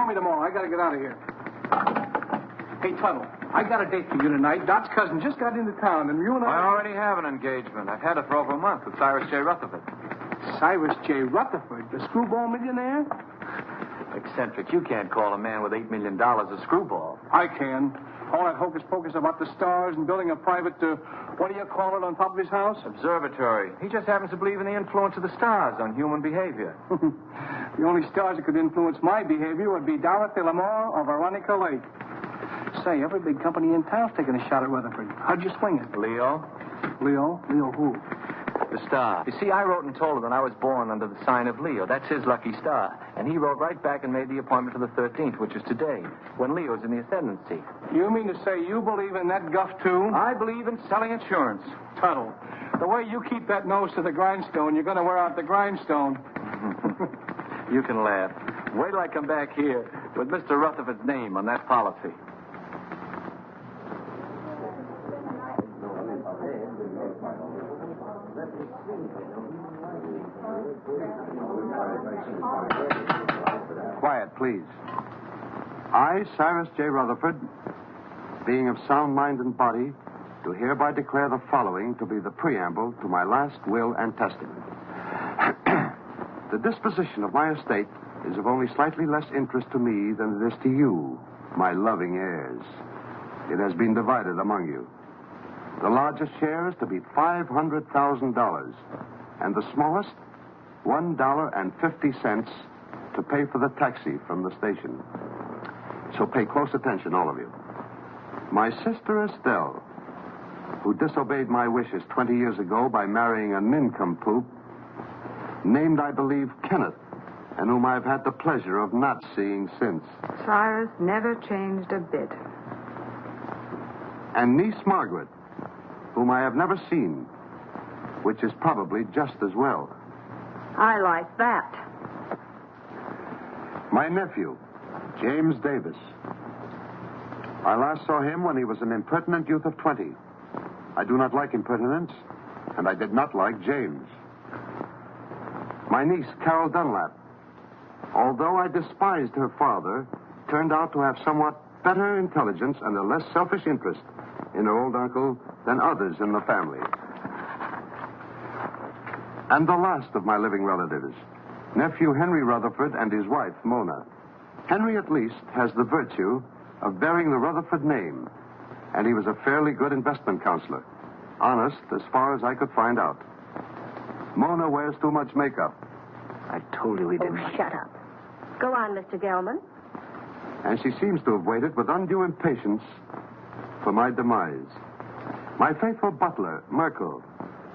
Call me tomorrow. I gotta get out of here. Hey, Tuttle, I got a date for you tonight. Dot's cousin just got into town, and you and I already have an engagement. I've had it for over a month with Cyrus J. Rutherford. Cyrus J. Rutherford, the screwball millionaire? Eccentric. You can't call a man with $8 million a screwball. I can. All that hocus-pocus about the stars and building a private, what do you call it, on top of his house? Observatory. He just happens to believe in the influence of the stars on human behavior. The only stars that could influence my behavior would be Dorothy Lamour or Veronica Lake. Say, every big company in town's taking a shot at Rutherford. How'd you swing it? Leo? Leo? Leo who? The star. You see, I wrote and told him that I was born under the sign of Leo. That's his lucky star. And he wrote right back and made the appointment for the 13th, which is today, when Leo's in the ascendancy. You mean to say you believe in that guff, too? I believe in selling insurance. Tuttle, the way you keep that nose to the grindstone, you're going to wear out the grindstone. You can laugh. Wait till I come back here with Mr. Rutherford's name on that policy. Quiet, please. I, Cyrus J. Rutherford, being of sound mind and body, do hereby declare the following to be the preamble to my last will and testament. The disposition of my estate is of only slightly less interest to me than it is to you, my loving heirs. It has been divided among you. The largest share is to be $500,000, and the smallest, $1.50 to pay for the taxi from the station. So pay close attention, all of you. My sister Estelle, who disobeyed my wishes 20 years ago by marrying a nincompoop, named, I believe, Kenneth, and whom I've had the pleasure of not seeing since. Cyrus never changed a bit. And niece Margaret, whom I have never seen, which is probably just as well. I like that. My nephew, James Davis. I last saw him when he was an impertinent youth of 20. I do not like impertinence, and I did not like James. My niece, Carol Dunlap, although I despised her father, turned out to have somewhat better intelligence and a less selfish interest in her old uncle than others in the family. And the last of my living relatives, nephew Henry Rutherford and his wife, Mona. Henry, at least, has the virtue of bearing the Rutherford name, and he was a fairly good investment counselor. Honest, as far as I could find out. Mona wears too much makeup. I told you we didn't. Oh, shut up. Go on, Mr. Gelman. And she seems to have waited with undue impatience for my demise. My faithful butler, Merkel,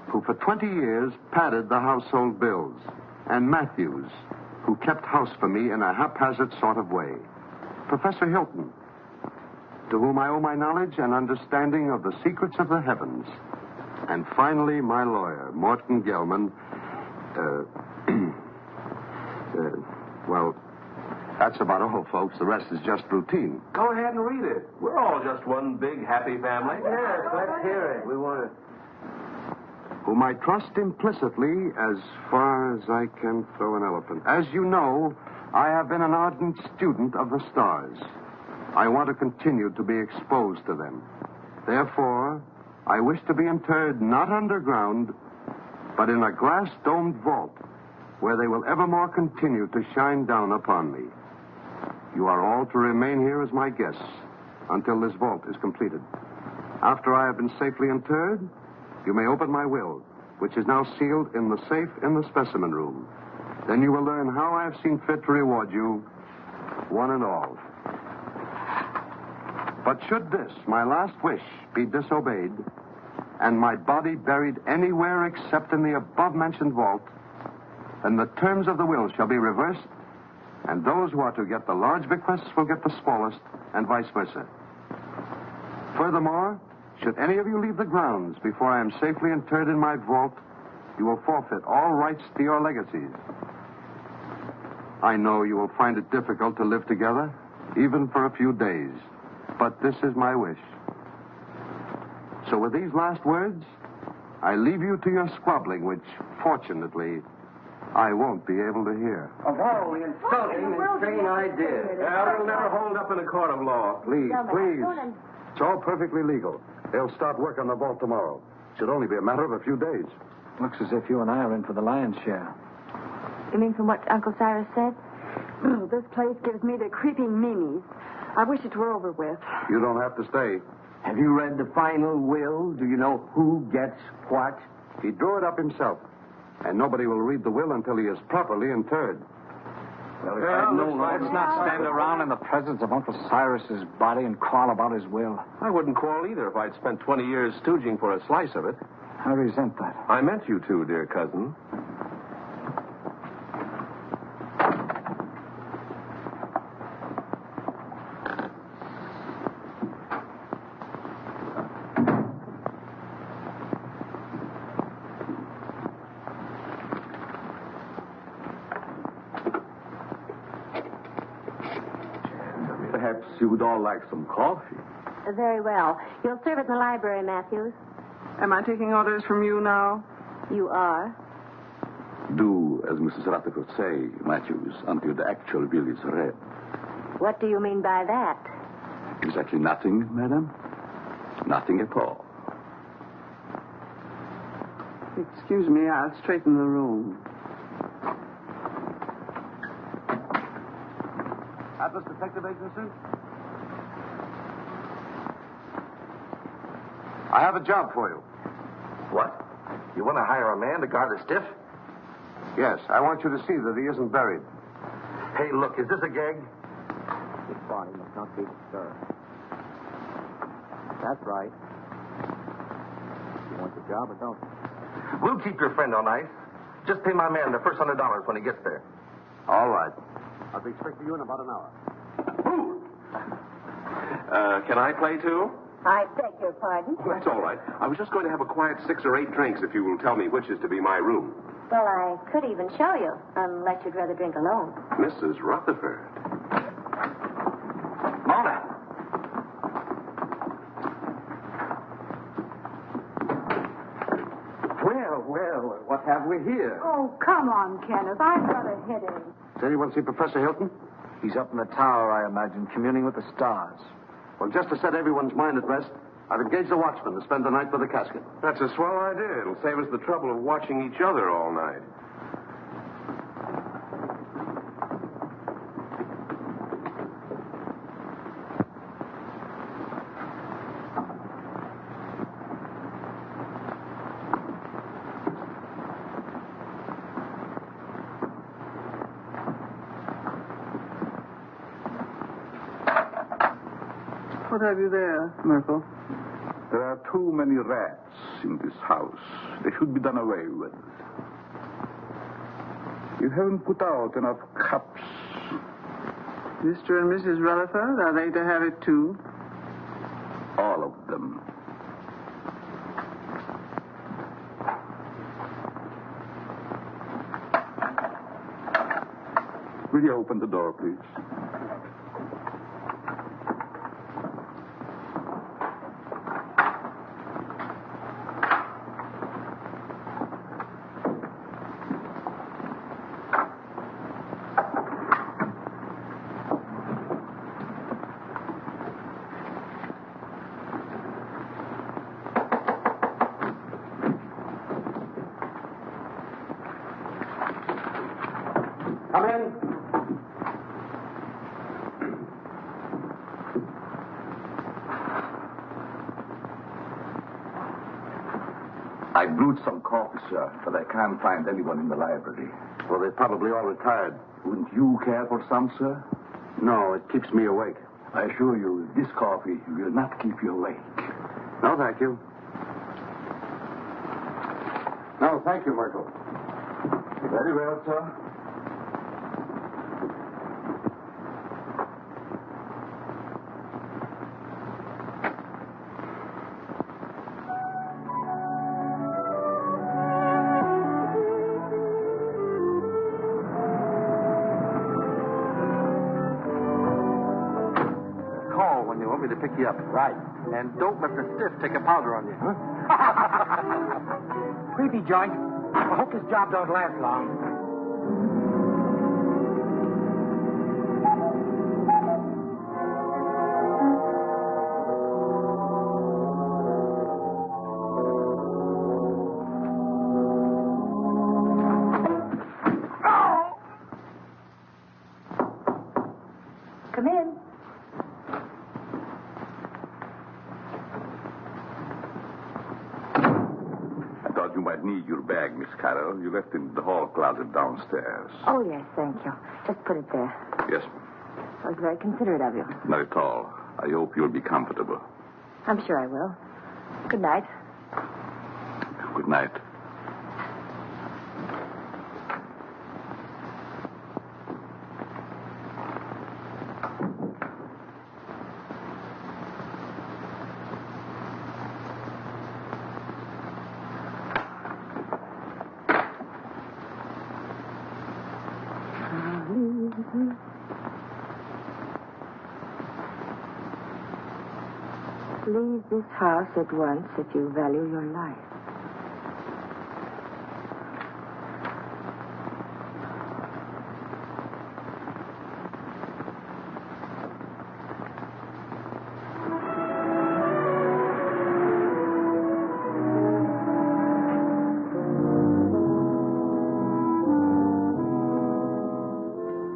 who for 20 years padded the household bills, and Matthews, who kept house for me in a haphazard sort of way. Professor Hilton, to whom I owe my knowledge and understanding of the secrets of the heavens. And finally, my lawyer, Morton Gelman. Well, that's about all, folks. The rest is just routine. Go ahead and read it. We're all just one big happy family. Yes, let's hear it. We want to... Whom I trust implicitly as far as I can throw an elephant. As you know, I have been an ardent student of the stars. I want to continue to be exposed to them. Therefore, I wish to be interred not underground, but in a glass-domed vault where they will evermore continue to shine down upon me. You are all to remain here as my guests until this vault is completed. After I have been safely interred, you may open my will, which is now sealed in the safe in the specimen room. Then you will learn how I have seen fit to reward you, one and all. But should this, my last wish, be disobeyed, and my body buried anywhere except in the above-mentioned vault, then the terms of the will shall be reversed, and those who are to get the large bequests will get the smallest, and vice versa. Furthermore, should any of you leave the grounds before I am safely interred in my vault, you will forfeit all rights to your legacies. I know you will find it difficult to live together, even for a few days, but this is my wish. So with these last words, I leave you to your squabbling, which, fortunately, I won't be able to hear. Of all the insulting and insane ideas. Yeah, it'll never hold up in a court of law. Please, please. It's all perfectly legal. They'll start work on the vault tomorrow. Should only be a matter of a few days. Looks as if you and I are in for the lion's share. You mean from what Uncle Cyrus said? This place gives me the creeping meanies. I wish it were over with. You don't have to stay. Have you read the final will? Do you know who gets what? He drew it up himself. And nobody will read the will until he is properly interred. Well, if Yeah, I'd known Let's not stand around in the presence of Uncle Cyrus's body and quarrel about his will. I wouldn't quarrel either if I'd spent 20 years stooging for a slice of it. I resent that. I meant you to, dear cousin. Perhaps you would all like some coffee. Very well. You'll serve it in the library, Matthews. Am I taking orders from you now? You are. Do as Mrs. Rutherford say, Matthews, until the actual will is read. What do you mean by that? Exactly nothing, madam? Nothing at all. Excuse me, I'll straighten the room. Atlas Detective Agency? I have a job for you. What? You want to hire a man to guard a stiff? Yes, I want you to see that he isn't buried. Hey, look, is this a gag? His body must not be disturbed. That's right. You want the job or don't? We'll keep your friend on ice. Just pay my man the first $100 when he gets there. All right. I'll be expecting you in about an hour. Can I play too? I beg your pardon. That's all right. I was just going to have a quiet 6 or 8 drinks if you will tell me which is to be my room. Well, I could even show you, unless you'd rather drink alone. Mrs. Rutherford. Mona! Well, what have we here? Oh, come on, Kenneth. I've got a headache. Does anyone see Professor Hilton? He's up in the tower, I imagine, communing with the stars. Well, just to set everyone's mind at rest, I've engaged a watchman to spend the night with the casket. That's a swell idea. It'll save us the trouble of watching each other all night. What have you there, Merkel? There are too many rats in this house. They should be done away with. You haven't put out enough cups. Mr. and Mrs. Rutherford, are they to have it too? All of them. Will you open the door, please? Come in. I brewed some coffee, sir, but I can't find anyone in the library. Well, they're probably all retired. Wouldn't you care for some, sir? No, it keeps me awake. I assure you, this coffee will not keep you awake. No, thank you. No, thank you, Merkel. Very well, sir. Call when you want me to pick you up. Right. And don't let the stiff take a powder on you. Creepy joint. I hope this job don't last long. thought you might need your bag, Miss Carroll. You left it in the hall closet downstairs. Oh, yes, thank you. Just put it there. Yes, That was very considerate of you. not at all. I hope you'll be comfortable. I'm sure I will. Good night. Good night. Leave this house at once if you value your life.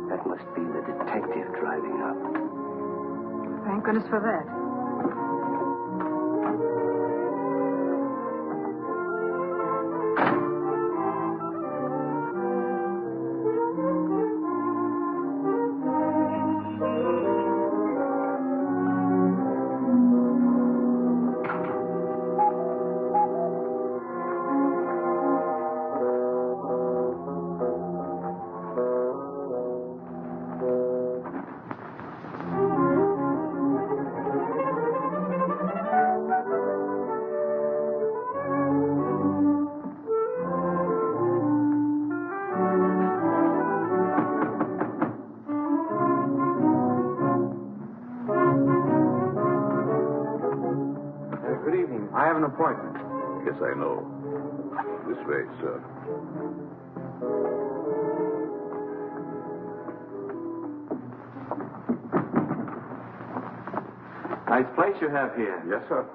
That must be the detective driving up. Thank goodness for that. Good evening. I have an appointment. Yes, I know. This way, sir. Nice place you have here. Yes, sir.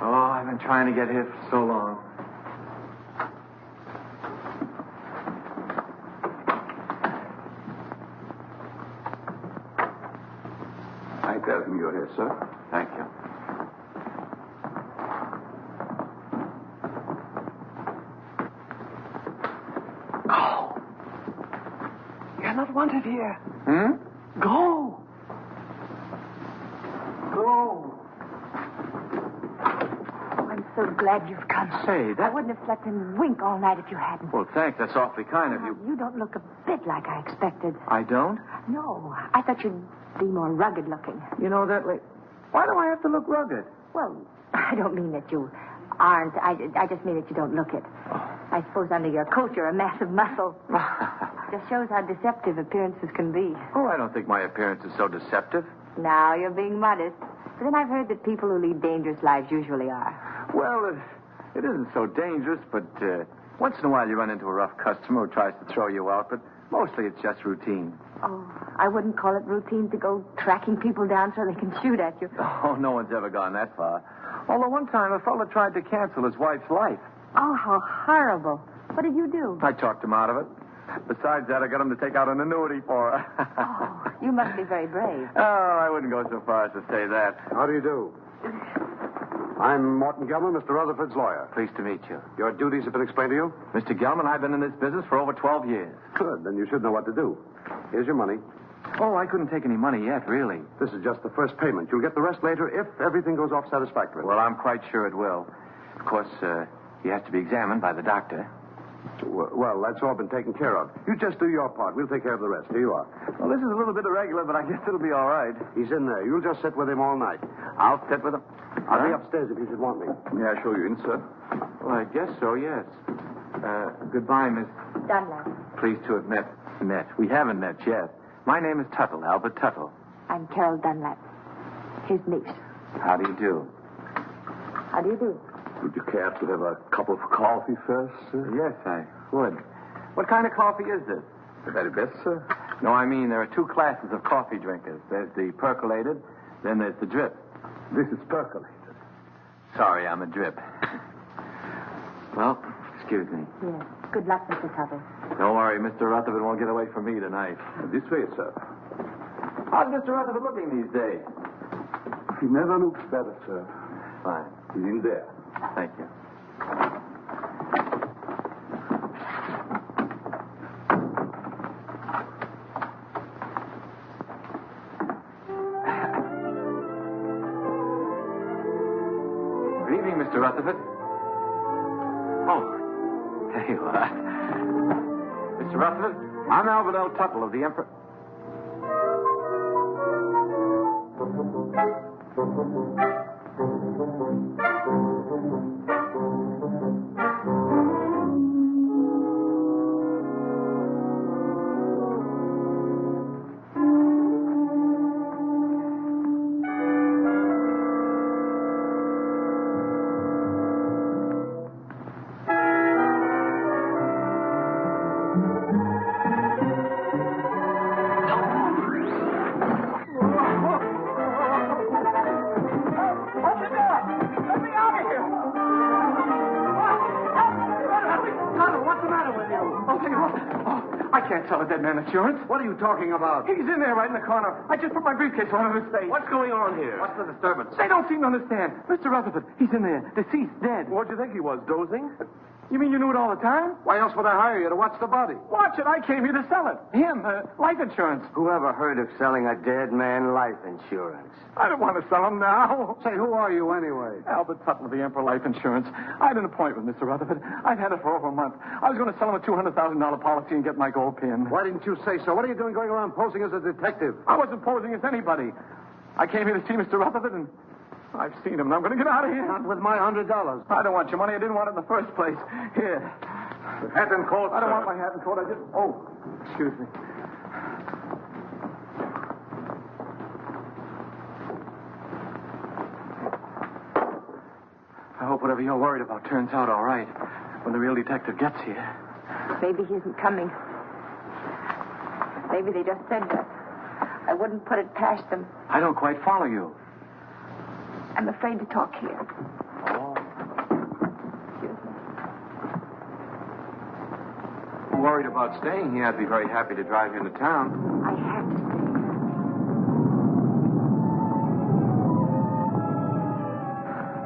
Oh, I've been trying to get here for so long. I tell him you're here, sir. Thank you. Go. You're not wanted here. Hmm? Go. Go. I'm so glad you've come. Say, I that... wouldn't have slept and wink all night if you hadn't. Well, thanks. That's awfully kind of you. You don't look a bit like I expected. I don't? No, I thought you'd be more rugged looking. You know that way. Why do I have to look rugged? Well, I don't mean that you aren't. I just mean that you don't look it. I suppose under your coat you're a mass of muscle. Just shows how deceptive appearances can be. Oh, I don't think my appearance is so deceptive. Now you're being modest. But then I've heard that people who lead dangerous lives usually are. Well, it isn't so dangerous, but once in a while you run into a rough customer who tries to throw you out, but mostly it's just routine. Oh, I wouldn't call it routine to go tracking people down so they can shoot at you. Oh, no one's ever gone that far. Although one time a fellow tried to cancel his wife's life. Oh, how horrible. What did you do? I talked him out of it. Besides that, I got him to take out an annuity for her. Oh, you must be very brave. Oh, I wouldn't go so far as to say that. How do you do? I'm Morton Gelman, Mr. Rutherford's lawyer. Pleased to meet you. Your duties have been explained to you? Mr. Gelman, I've been in this business for over 12 years. Good. Then you should know what to do. Here's your money. Oh, I couldn't take any money yet, really. This is just the first payment. You'll get the rest later if everything goes off satisfactorily. Well, I'm quite sure it will. Of course, he has to be examined by the doctor. Well, that's all been taken care of. You just do your part. We'll take care of the rest. Here you are. Well, this is a little bit irregular, but I guess it'll be all right. He's in there. You'll just sit with him all night. I'll sit with him. I'll be upstairs if you should want me. May I show you in, sir? Well, I guess so, yes. Goodbye, Miss. Dunlap. Pleased to have met. We haven't met yet. My name is Tuttle, Albert Tuttle. I'm Carol Dunlap, his niece. How do you do? How do you do? Would you care to have a cup of coffee first, sir? Yes, I would. What kind of coffee is this? The very best, sir. No, I mean, there are two classes of coffee drinkers. There's the percolated, then there's the drip. This is percolated. Sorry, I'm a drip. Well, excuse me. Yes. Good luck, Mr. Tuttle. Don't worry, Mr. Rutherford won't get away from me tonight. This way, sir. How's Mr. Rutherford looking these days? He never looks better, sir. Fine. He's in there. Thank you. Good evening, Mr. Rutherford. Oh, there you are. Mr. Rutherford, I'm Albert Tuttle of the Emperor. Tell a dead man insurance. What are you talking about? He's in there right in the corner. I just put my briefcase on his face. What's going on here? What's the disturbance? They don't seem to understand. Mr. Rutherford, he's in there. Deceased, dead. What'd you think he was, dozing? You mean you knew it all the time? Why else would I hire you to watch the body? Watch it. I came here to sell it. Him, life insurance. Whoever heard of selling a dead man life insurance? I don't want to sell him now. Say, who are you anyway? Albert Tuttle of the Emperor Life Insurance. I had an appointment with Mr. Rutherford. I've had it for over a month. I was going to sell him a $200,000 policy and get my gold pin. Why didn't you say so? What are you doing going around posing as a detective? I wasn't posing as anybody. I came here to see Mr. Rutherford, and I've seen him, and I'm going to get out of here. Not with my $100. I don't want your money. I didn't want it in the first place. Here. Hat and coat, I don't sir. want my hat and coat. I just... Oh, excuse me. I hope whatever you're worried about turns out all right when the real detective gets here. Maybe he isn't coming. Maybe they just said that. I wouldn't put it past them. I don't quite follow you. I'm afraid to talk here. Oh. Excuse me. Worried about staying here. I'd be very happy to drive you into town. I have to stay.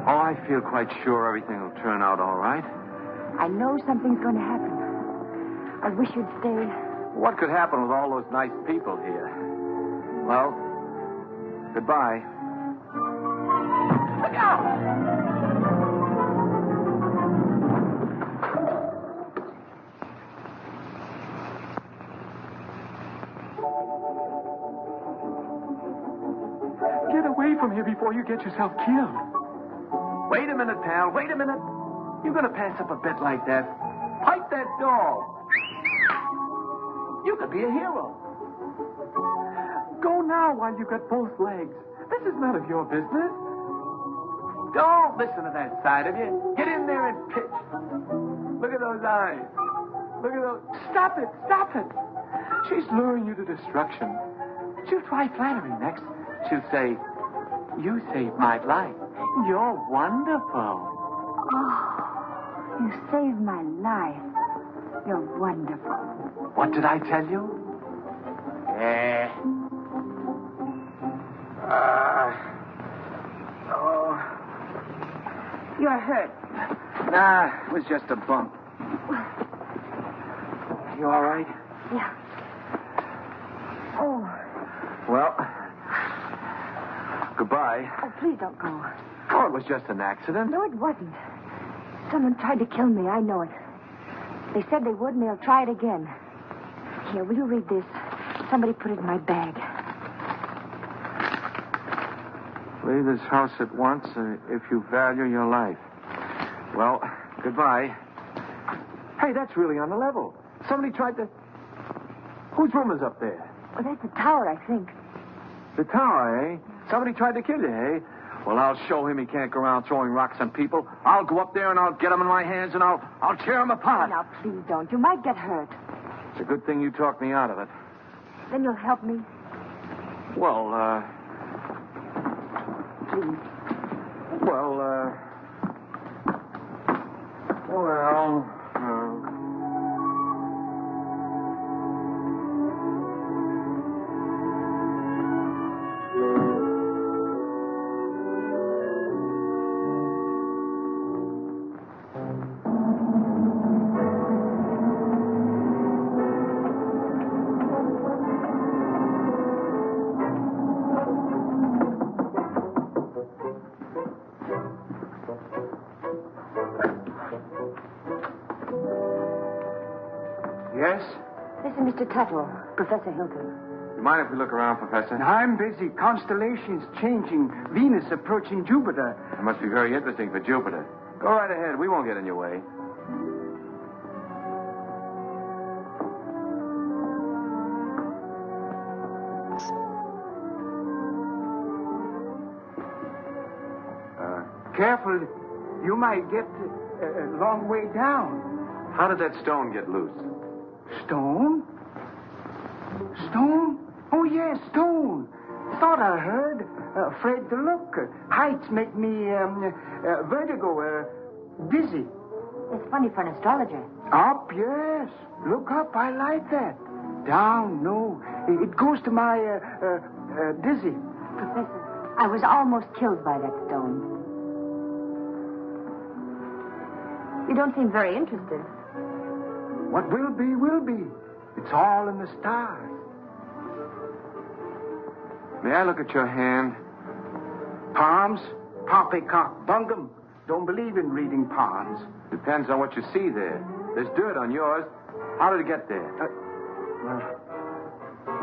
Oh, I feel quite sure everything will turn out all right. I know something's going to happen. I wish you'd stay. What could happen with all those nice people here? Well, goodbye. Look out! Get away from here before you get yourself killed. Wait a minute, pal. Wait a minute. You're going to pass up a bet like that. Pipe that dog. You could be a hero. Go now while you've got both legs. This is none of your business. Don't listen to that side of you. Get in there and pitch. Look at those eyes. Look at those. Stop it. Stop it. She's luring you to destruction. She'll try flattery next. She'll say, "You saved my life. You're wonderful." Oh, you saved my life. You're wonderful. What did I tell you? Yeah. You're hurt. Nah, it was just a bump. You all right? Yeah. Oh. Well, goodbye. Oh, please don't go. Oh, it was just an accident. No, it wasn't. Someone tried to kill me. I know it. They said they would, and they'll try it again. Here, will you read this? Somebody put it in my bag. Leave this house at once if you value your life. Well, goodbye. Hey, that's really on the level. Somebody tried to... Whose room is up there? Well, that's the tower, I think. The tower, eh? Somebody tried to kill you, eh? Well, I'll show him he can't go around throwing rocks on people. I'll go up there and I'll get him in my hands and I'll tear him apart. Now, please don't. You might get hurt. It's a good thing you talked me out of it. Then you'll help me. Well, Please. Well, is Mr. Tuttle, Professor Hilton. You mind if we look around, Professor? I'm busy. Constellations changing. Venus approaching Jupiter. It must be very interesting for Jupiter. Go right ahead. We won't get in your way. Careful. You might get a long way down. How did that stone get loose? Stone? Stone? Oh, yes, stone. Thought I heard. Afraid to look. Heights make me vertigo, dizzy. It's funny for an astrologer. Up, yes. Look up. I like that. Down, no. It goes to my dizzy. Professor, I was almost killed by that stone. You don't seem very interested. What will be, will be. It's all in the stars. May I look at your hand? Palms? Poppycock bungum. Don't believe in reading palms. Depends on what you see there. There's dirt on yours. How did it get there?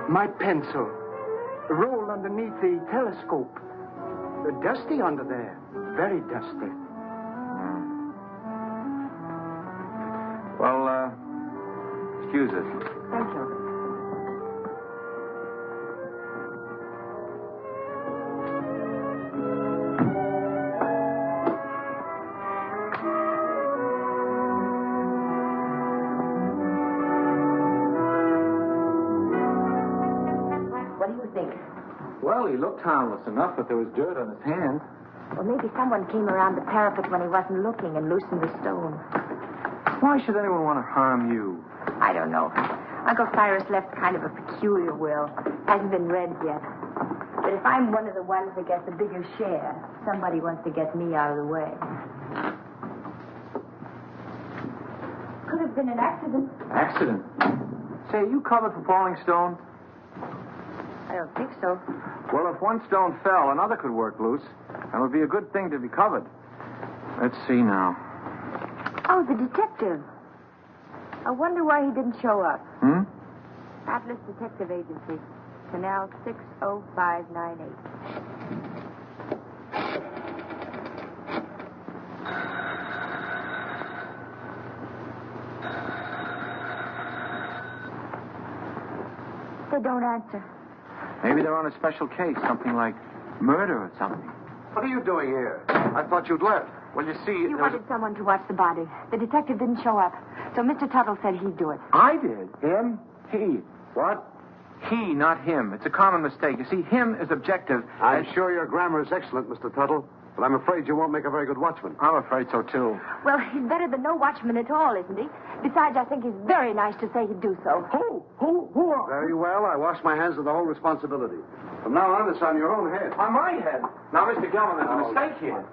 My pencil. Rolled underneath the telescope. Dusty under there. Very dusty. Well, excuse us. Thank you. What do you think? Well, he looked harmless enough, but there was dirt on his hand. Well, maybe someone came around the parapet when he wasn't looking and loosened the stone. Why should anyone want to harm you? I don't know. Uncle Cyrus left kind of a peculiar will. Hasn't been read yet. But if I'm one of the ones that gets a bigger share, somebody wants to get me out of the way. Could have been an accident. Accident? Say, are you covered for falling stones? I don't think so. Well, if one stone fell, another could work loose. That would be a good thing to be covered. Let's see now. Oh, the detective. I wonder why he didn't show up. Atlas Detective Agency. Canal 60598. They don't answer. Maybe they're on a special case, something like murder or something. What are you doing here? I thought you'd left. Well, you see... You wanted someone to watch the body. The detective didn't show up. So Mr. Tuttle said he'd do it. I did. Him? He. What? He, not him. It's a common mistake. You see, him is objective. I'm sure your grammar is excellent, Mr. Tuttle, but I'm afraid you won't make a very good watchman. I'm afraid so, too. Well, he's better than no watchman at all, isn't he? Besides, I think he's very nice to say he'd do so. Who are... Very well. I wash my hands of the whole responsibility. From now on, it's on your own head. On my head. Now, Mr. Gelman, there's a mistake here.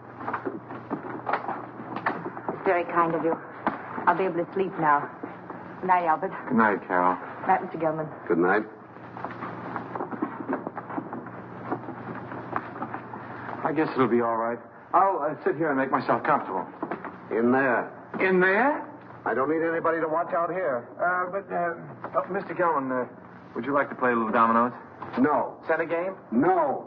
It's very kind of you. I'll be able to sleep now. Good night, Albert. Good night, Carol. Night, Mr. Gelman. Good night. I guess it'll be all right. I'll sit here and make myself comfortable. In there. In there? I don't need anybody to watch out here. Mr. Gelman, would you like to play a little dominoes? No. Set a game? No.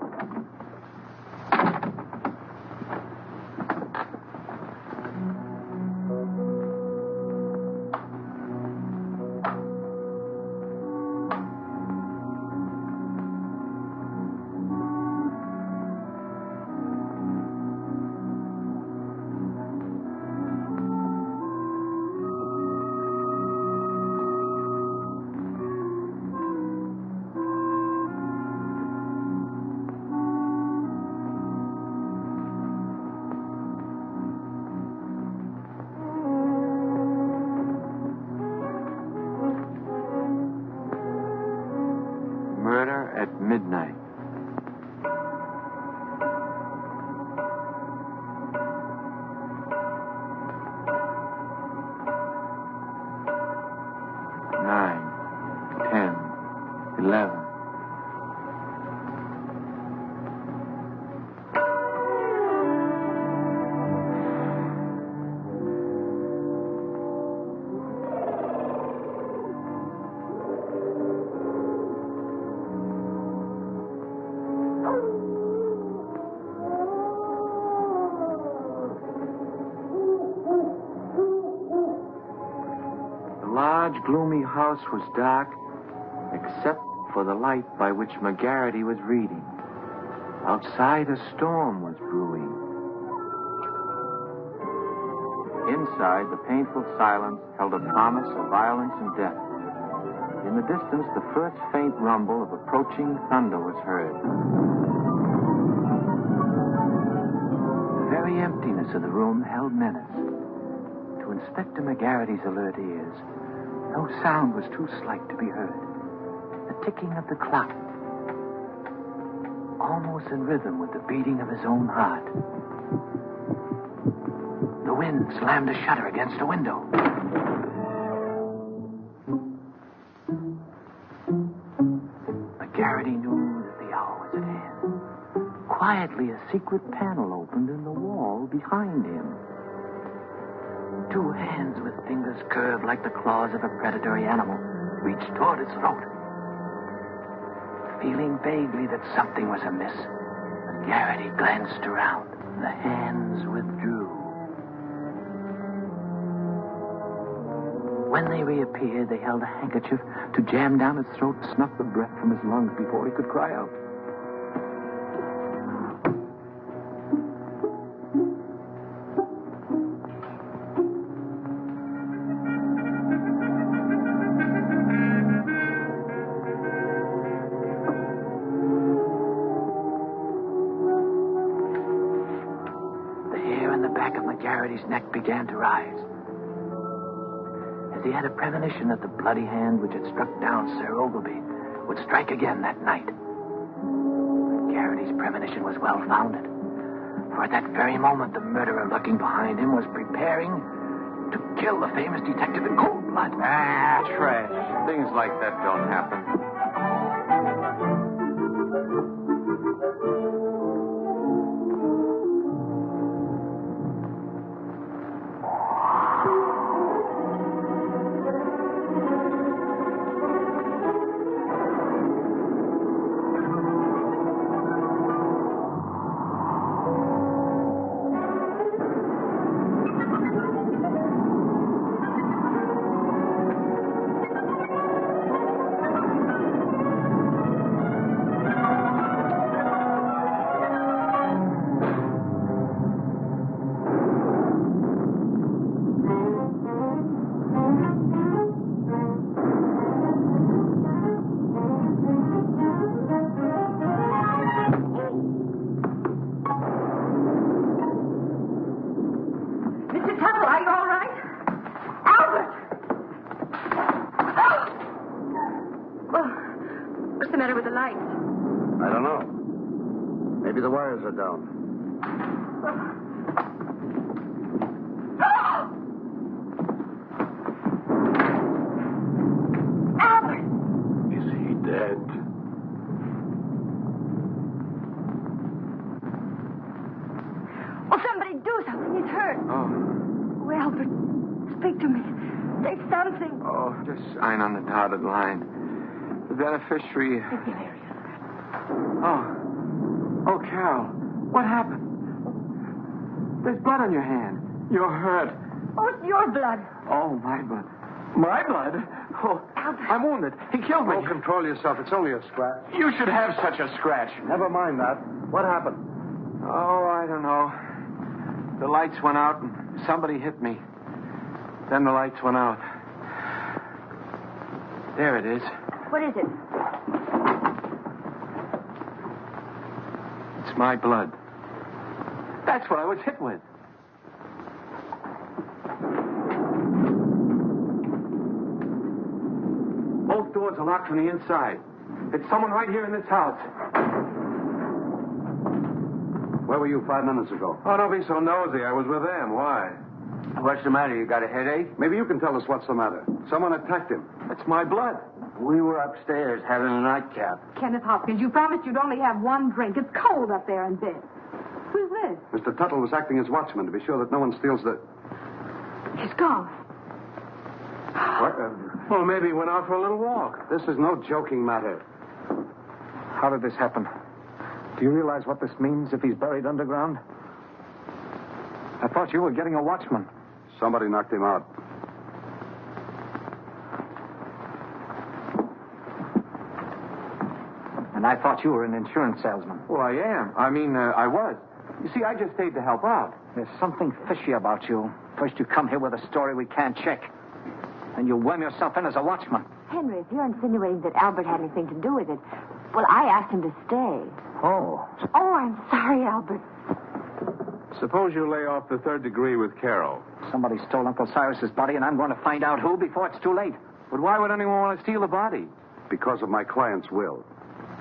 At midnight. Nine, 10, 11. large, gloomy house was dark, except for the light by which McGarity was reading. Outside, a storm was brewing. Inside, the painful silence held a promise of violence and death. In the distance, the first faint rumble of approaching thunder was heard. The very emptiness of the room held menace. To Inspector McGarity's alert ears, no sound was too slight to be heard. The ticking of the clock, almost in rhythm with the beating of his own heart. The wind slammed a shutter against a window. McGarity knew that the hour was at hand. Quietly, a secret panel opened in the wall behind him. Two hands with fingers curved like the claws of a predatory animal reached toward his throat. Feeling vaguely that something was amiss, McGarity glanced around. The hands withdrew. When they reappeared, they held a handkerchief to jam down his throat and snuff the breath from his lungs before he could cry out. McGarity's neck began to rise. As he had a premonition that the bloody hand which had struck down Sir Ogilvy would strike again that night. McGarity's premonition was well-founded. For at that very moment, the murderer lurking behind him was preparing to kill the famous detective in cold blood. Ah, trash. Things like that don't happen. Down. Albert! Is he dead? Oh, somebody do something. He's hurt. Oh. Oh, Albert, speak to me. Say something. Oh, just sign on the dotted line. The beneficiary... It's hilarious. Oh, Carol. What happened? There's blood on your hand. You're hurt. Oh, it's your blood. Oh, my blood. My blood? Oh, Albert. I'm wounded. He killed me. Oh, control yourself. It's only a scratch. You should have such a scratch. Never mind that. What happened? Oh, I don't know. The lights went out and somebody hit me. Then the lights went out. There it is. What is it? It's my blood. That's what I was hit with. Both doors are locked from the inside. It's someone right here in this house. Where were you 5 minutes ago? Oh, don't be so nosy. I was with them. Why? What's the matter? You got a headache? Maybe you can tell us what's the matter. Someone attacked him. It's my blood. We were upstairs having a nightcap. Kenneth Hopkins, you promised you'd only have one drink. It's cold up there in bed. Who's this? Mr. Tuttle was acting as watchman to be sure that no one steals the... He's gone. What? Well, maybe he went out for a little walk. This is no joking matter. How did this happen? Do you realize what this means if he's buried underground? I thought you were getting a watchman. Somebody knocked him out. And I thought you were an insurance salesman. Well, I am. I was. You see, I just stayed to help out. There's something fishy about you. First you come here with a story we can't check. Then you worm yourself in as a watchman. Henry, if you're insinuating that Albert had anything to do with it, well, I asked him to stay. Oh. Oh, I'm sorry, Albert. Suppose you lay off the third degree with Carol. Somebody stole Uncle Cyrus's body, and I'm going to find out who before it's too late. But why would anyone want to steal the body? Because of my client's will.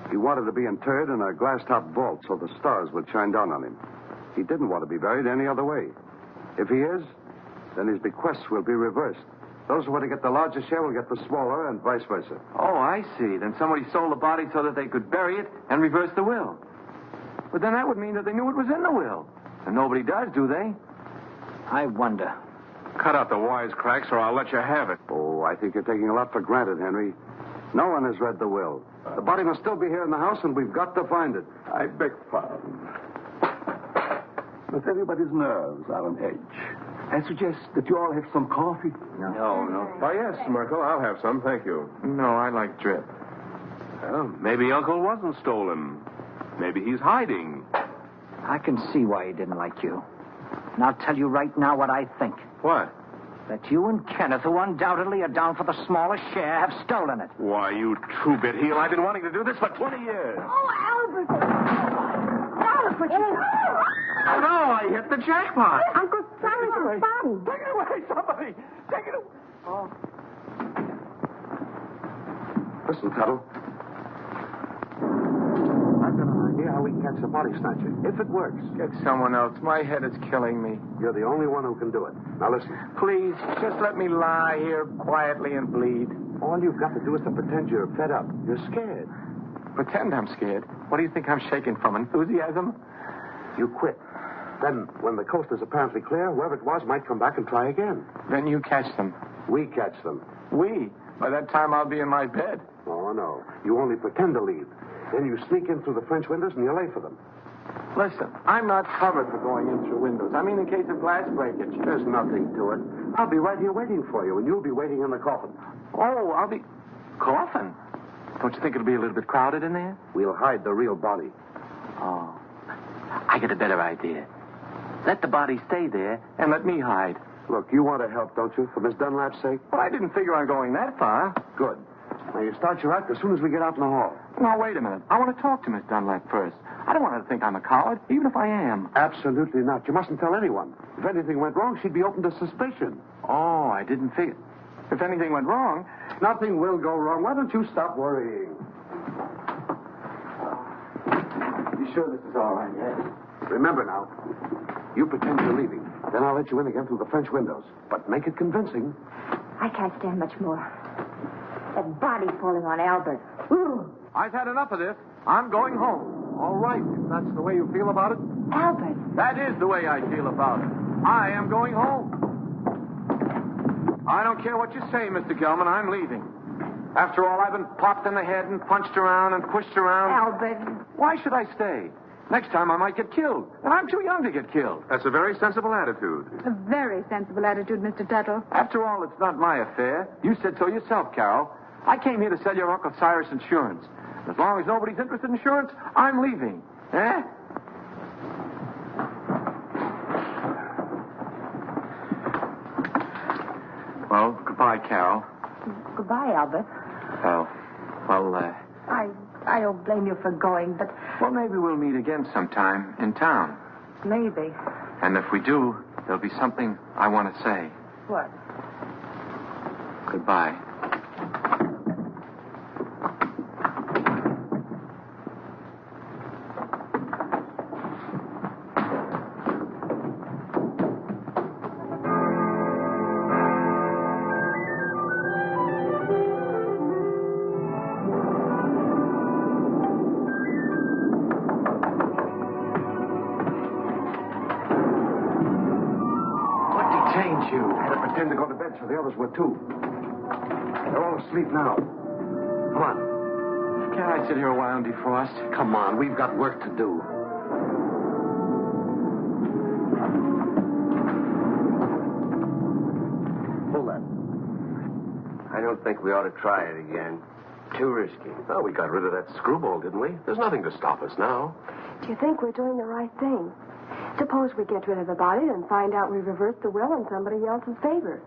He wanted to be interred in a glass-top vault so the stars would shine down on him. He didn't want to be buried any other way. If he is, then his bequests will be reversed. Those who want to get the larger share will get the smaller, and vice versa. Oh, I see. Then somebody sold the body so that they could bury it and reverse the will. But then that would mean that they knew it was in the will. And nobody does, do they? I wonder. Cut out the wisecracks or I'll let you have it. Oh, I think you're taking a lot for granted, Henry. No one has read the will. The body must still be here in the house, and we've got to find it. I beg pardon. But everybody's nerves are on edge. I suggest that you all have some coffee. No. Oh, yes, Merkel, I'll have some, thank you. No, I like drip. Well, maybe Uncle wasn't stolen. Maybe he's hiding. I can see why he didn't like you. And I'll tell you right now what I think. What? That you and Kenneth, who undoubtedly are down for the smallest share, have stolen it. Why, you two-bit heel, I've been wanting to do this for 20 years. Oh, Albert. Albert, Oh, no, I hit the jackpot. Uncle Cyrus's body. Take it away, somebody. Take it away. Oh. Listen, Tuttle. I've got an idea how we can catch the body snatcher. If it works. Get someone else. My head is killing me. You're the only one who can do it. Now listen. Please, just let me lie here quietly and bleed. All you've got to do is to pretend you're fed up. You're scared. Pretend I'm scared. What do you think I'm shaking from? Enthusiasm? You quit. Then, when the coast is apparently clear, whoever it was might come back and try again. Then you catch them. We catch them. We? By that time, I'll be in my bed. Oh, no. You only pretend to leave. Then you sneak in through the French windows and you lay for them. Listen, I'm not covered for going in through windows. I mean, in case of glass breakage. There's nothing to it. I'll be right here waiting for you, and you'll be waiting in the coffin. Oh, I'll be... Coffin? Don't you think it'll be a little bit crowded in there? We'll hide the real body. Oh. I get a better idea. Let the body stay there and let me hide. Look, you want to help, don't you, for Miss Dunlap's sake? Well, I didn't figure on going that far. Good. Now, you start your act as soon as we get out in the hall. Now, wait a minute. I want to talk to Miss Dunlap first. I don't want her to think I'm a coward, even if I am. Absolutely not. You mustn't tell anyone. If anything went wrong, she'd be open to suspicion. Oh, I didn't figure. If anything went wrong... Nothing will go wrong. Why don't you stop worrying? You sure this is all right, yes? Remember now, you pretend you're leaving. Then I'll let you in again through the French windows. But make it convincing. I can't stand much more. That body falling on Albert. Ooh. I've had enough of this. I'm going home. All right, if that's the way you feel about it. Albert. That is the way I feel about it. I am going home. I don't care what you say, Mr. Gelman. I'm leaving. After all, I've been popped in the head and punched around and pushed around. Albert. Why should I stay? Next time I might get killed. And I'm too young to get killed. That's a very sensible attitude. A very sensible attitude, Mr. Tuttle. After all, it's not my affair. You said so yourself, Carol. I came here to sell your Uncle Cyrus insurance. As long as nobody's interested in insurance, I'm leaving. Eh? Well, goodbye, Carol. Goodbye, Albert. Oh, well, I don't blame you for going, but... Well, maybe we'll meet again sometime in town. Maybe. And if we do, there'll be something I want to say. What? Goodbye. To go to bed, so the others were too. They're all asleep now. Come on. Can't I sit here a while and defrost? Come on, we've got work to do. Pull that. I don't think we ought to try it again. Too risky. Well, we got rid of that screwball, didn't we? There's nothing to stop us now. Do you think we're doing the right thing? Suppose we get rid of the body and find out we reversed the will in somebody else's favor.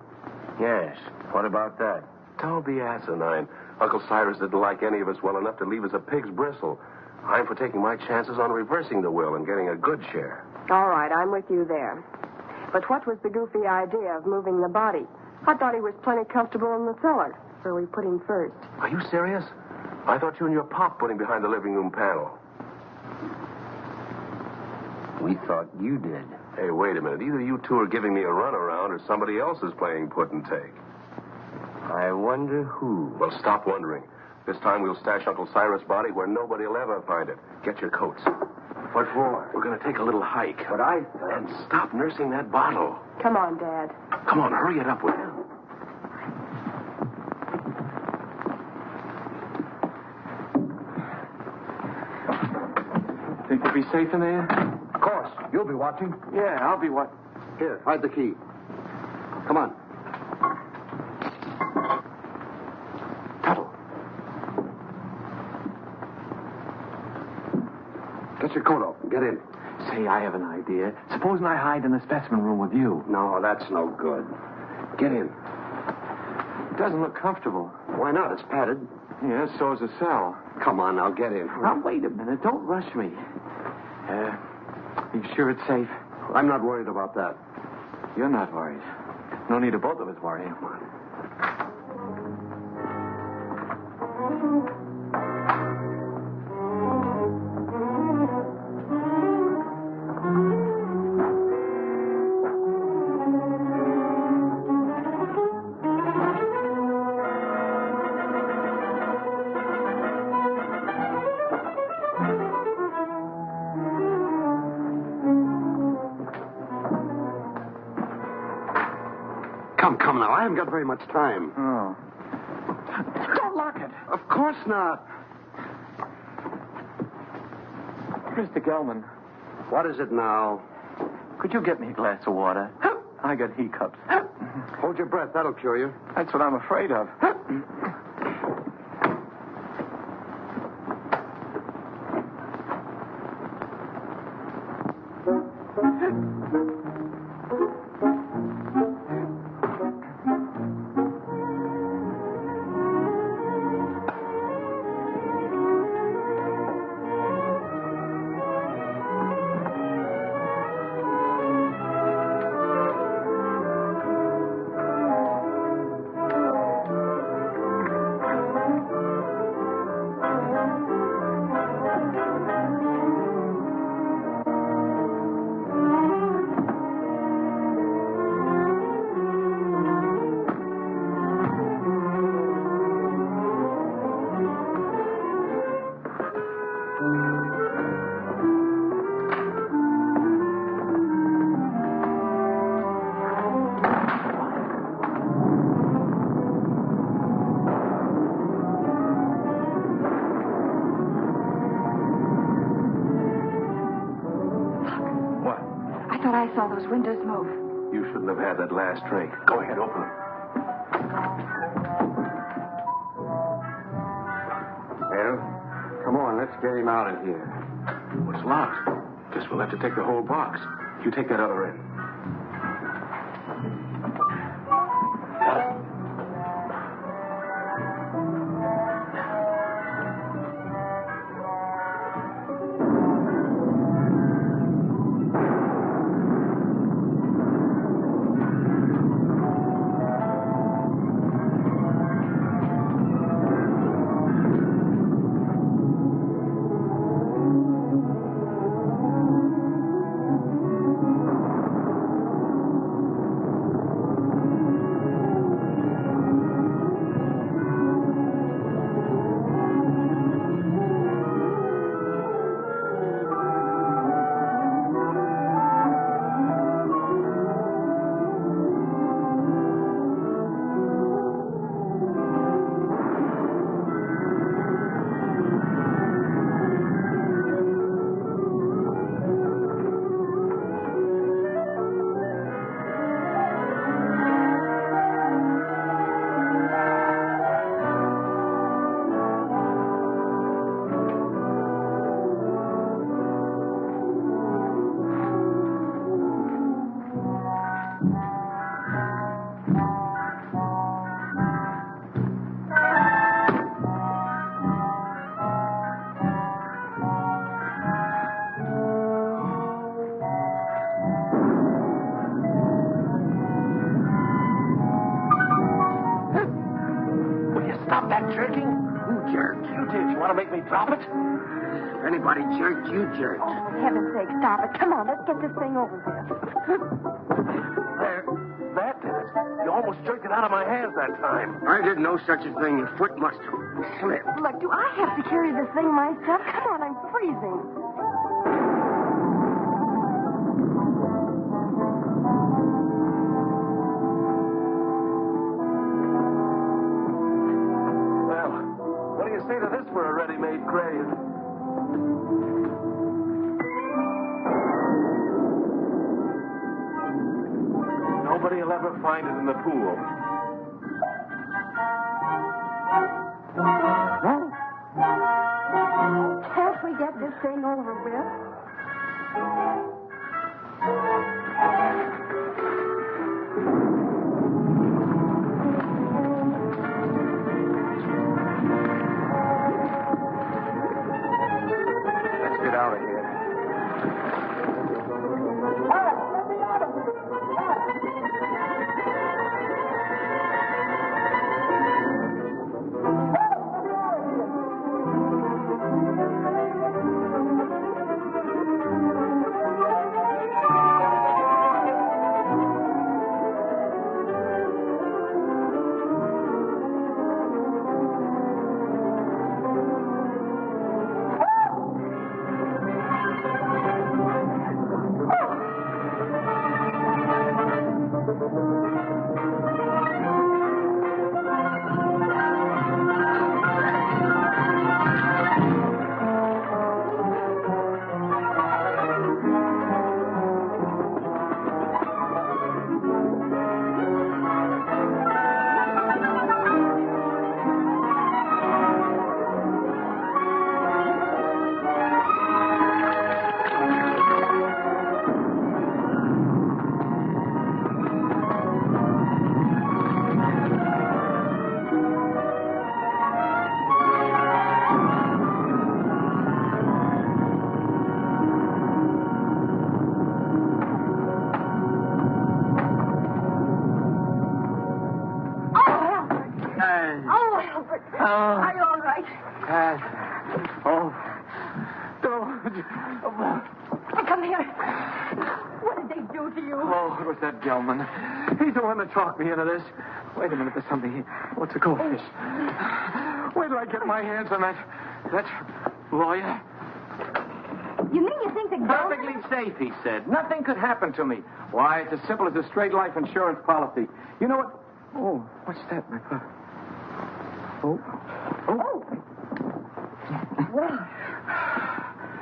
Yes. What about that? Don't be asinine. Uncle Cyrus didn't like any of us well enough to leave us a pig's bristle. I'm for taking my chances on reversing the will and getting a good share. All right, I'm with you there. But what was the goofy idea of moving the body? I thought he was plenty comfortable in the cellar, where we put him first. Are you serious? I thought you and your pop put him behind the living room panel. We thought you did. Hey, wait a minute. Either you two are giving me a runaround or somebody else is playing put and take. I wonder who. Well, stop wondering. This time we'll stash Uncle Cyrus' body where nobody will ever find it. Get your coats. What for? We're going to take a little hike. But I... And stop nursing that bottle. Come on, Dad. Come on, hurry it up, will you? Think you'll be safe in there? Of course. You'll be watching. Yeah, I'll be what? Here, hide the key. Come on. Tuttle. Get your coat off and get in. Say, I have an idea. Supposing I hide in the specimen room with you. No, that's no good. Get in. It doesn't look comfortable. Why not? It's padded. Yeah, so's the cell. Come on, now get in. Now, wait a minute. Don't rush me. You sure it's safe? I'm not worried about that. You're not worried. No need of both of us worrying. Come now. I haven't got very much time. Oh. Don't lock it. Of course not. Mr. Gelman, What is it now? could you get me a glass of water? I got hiccups. Hold your breath. That'll cure you. That's what I'm afraid of. I saw those windows move. You shouldn't have had that last drink. Go ahead, open them. Well, come on, let's get him out of here. Well, it's locked. Guess we'll have to take the whole box. You take that other end. jerk. You did. You want to make me drop it? If anybody jerked, you jerked. Oh, for heaven's sake, stop it. Come on, let's get this thing over with. There. That did it. You almost jerked it out of my hands that time. I did no such a thing. Your foot must have slipped. Look, do I have to carry this thing myself? Come on, I'm freezing. Well, what do you say to this for a ready-made grave? Nobody will ever find it in the pool. Can't we get this thing over with? Let's get out of here. Are you all right? Come here. What did they do to you? Oh, it was that Gelman. He's the one that talked me into this. Wait a minute, there's something here. What's a goldfish? Where do I get my hands on that lawyer? You mean you think the Perfectly safe, he said. Nothing could happen to me. Why, it's as simple as a straight life insurance policy. You know what? Oh, what's that, my brother? Oh. Well,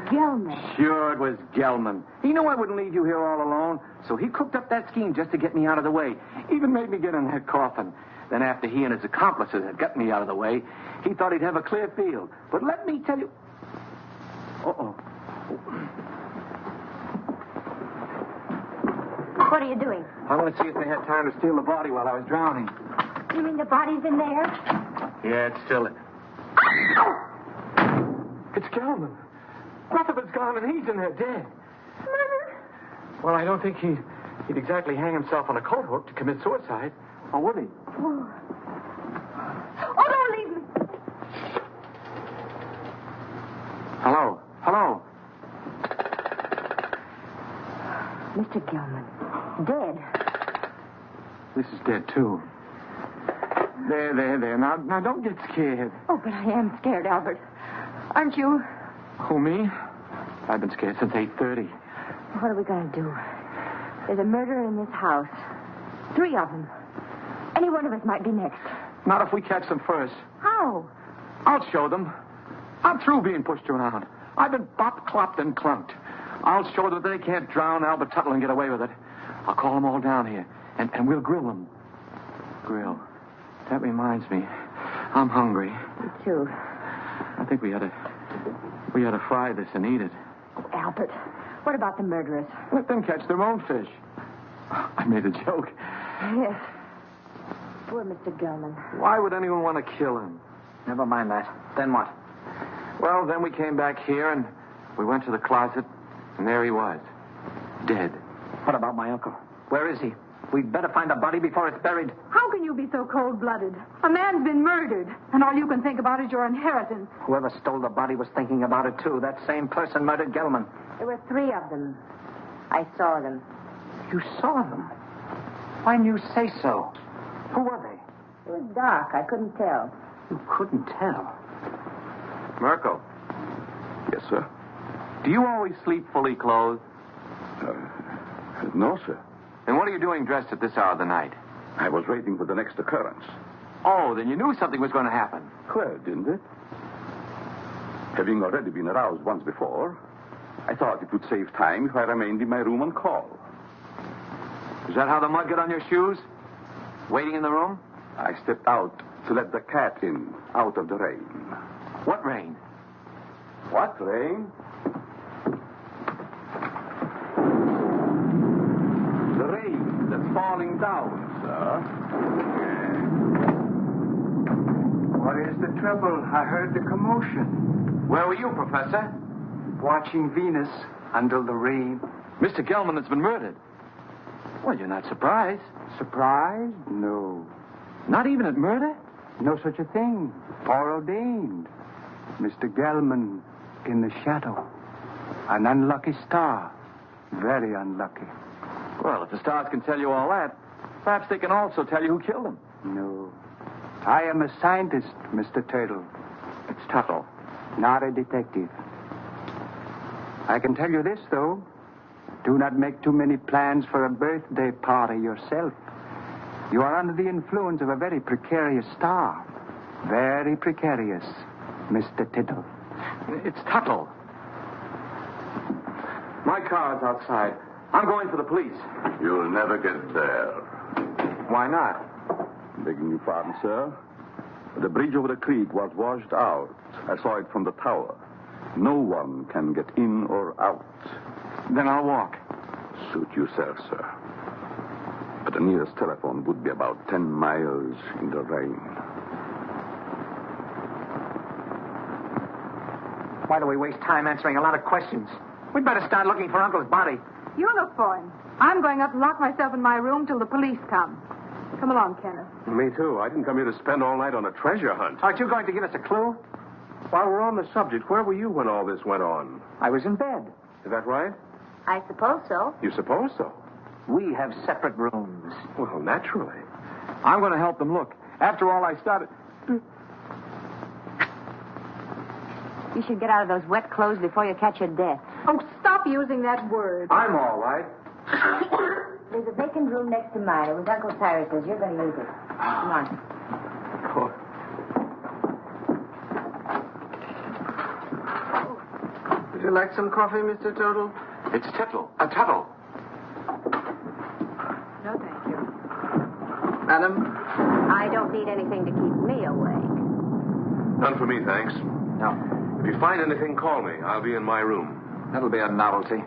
Gelman. Sure, it was Gelman. He knew I wouldn't leave you here all alone, so he cooked up that scheme just to get me out of the way. Even made me get in that coffin. Then after he and his accomplices had got me out of the way, he thought he'd have a clear field. But let me tell you... Uh-oh. What are you doing? I want to see if they had time to steal the body while I was drowning. You mean the body's in there? Yeah, it's still... It's Gelman. Rutherford's gone and he's in there dead. Murder? Well, I don't think he'd exactly hang himself on a coat hook to commit suicide. Or would he? Oh, don't leave me. Hello? Mr. Gelman, dead. This is dead, too. There. Now, don't get scared. Oh, but I am scared, Albert. Aren't you? Who, me? I've been scared since 8:30. What are we going to do? There's a murderer in this house. 3 of them. Any one of us might be next. Not if we catch them first. How? I'll show them. I'm through being pushed around. I've been bopped, clopped, and clunked. I'll show them that they can't drown Albert Tuttle and get away with it. I'll call them all down here, and we'll grill them. Grill. That reminds me. I'm hungry. Me too. I think we ought to fry this and eat it. Oh, Albert, what about the murderers? Let them catch their own fish. I made a joke. Yes. Poor Mr. Gelman. Why would anyone want to kill him? Never mind that. Then what? Well, then we came back here and we went to the closet, and there he was. Dead. What about my uncle? Where is he? We'd better find the body before it's buried. How can you be so cold-blooded? A man's been murdered, and all you can think about is your inheritance. Whoever stole the body was thinking about it, too. That same person murdered Gelman. There were 3 of them. I saw them. You saw them? Why didn't you say so? Who were they? It was dark. I couldn't tell. You couldn't tell? Merkel, Yes, sir. do you always sleep fully clothed? No, sir. And what are you doing dressed at this hour of the night? I was waiting for the next occurrence. Oh, then you knew something was going to happen. Well, didn't it? Having already been aroused once before, I thought it would save time if I remained in my room on call. Is that how the mud got on your shoes? Waiting in the room? I stepped out to let the cat in, out of the rain. What rain? What rain? The rain that's falling down, sir. What is the trouble? I heard the commotion. Where were you, Professor? Watching Venus under the rain. Mr. Gelman has been murdered. Well, you're not surprised. Surprised? No. Not even at murder? No such a thing. Foreordained. Mr. Gelman in the shadow. An unlucky star. Very unlucky. Well, if the stars can tell you all that, perhaps they can also tell you who killed him. No. I am a scientist, Mr. Turtle. It's Tuttle. Not a detective. I can tell you this, though. Do not make too many plans for a birthday party yourself. You are under the influence of a very precarious star. Very precarious, Mr. Tittle. It's Tuttle. My car's outside. I'm going for the police. You'll never get there. Why not? Begging your pardon, sir. The bridge over the creek was washed out. I saw it from the tower. No one can get in or out. Then I'll walk. Suit yourself, sir. But the nearest telephone would be about 10 miles in the rain. Why do we waste time answering a lot of questions? We'd better start looking for Uncle's body. You look for him. I'm going up and lock myself in my room till the police come. Come along, Kenneth. Me too. I didn't come here to spend all night on a treasure hunt. Aren't you going to give us a clue? While we're on the subject, where were you when all this went on? I was in bed. Is that right? I suppose so. You suppose so? We have separate rooms. Well, naturally. I'm going to help them look. After all, I started... You should get out of those wet clothes before you catch your death. Oh, stop using that word. I'm all right. There's a vacant room next to mine. It was Uncle Cyrus's. You're going to use it. Come on. Would you like some coffee, Mr. Tuttle? It's Tuttle. Tuttle. No, thank you. Madam? I don't need anything to keep me awake. None for me, thanks. No. If you find anything, call me. I'll be in my room. That'll be a novelty.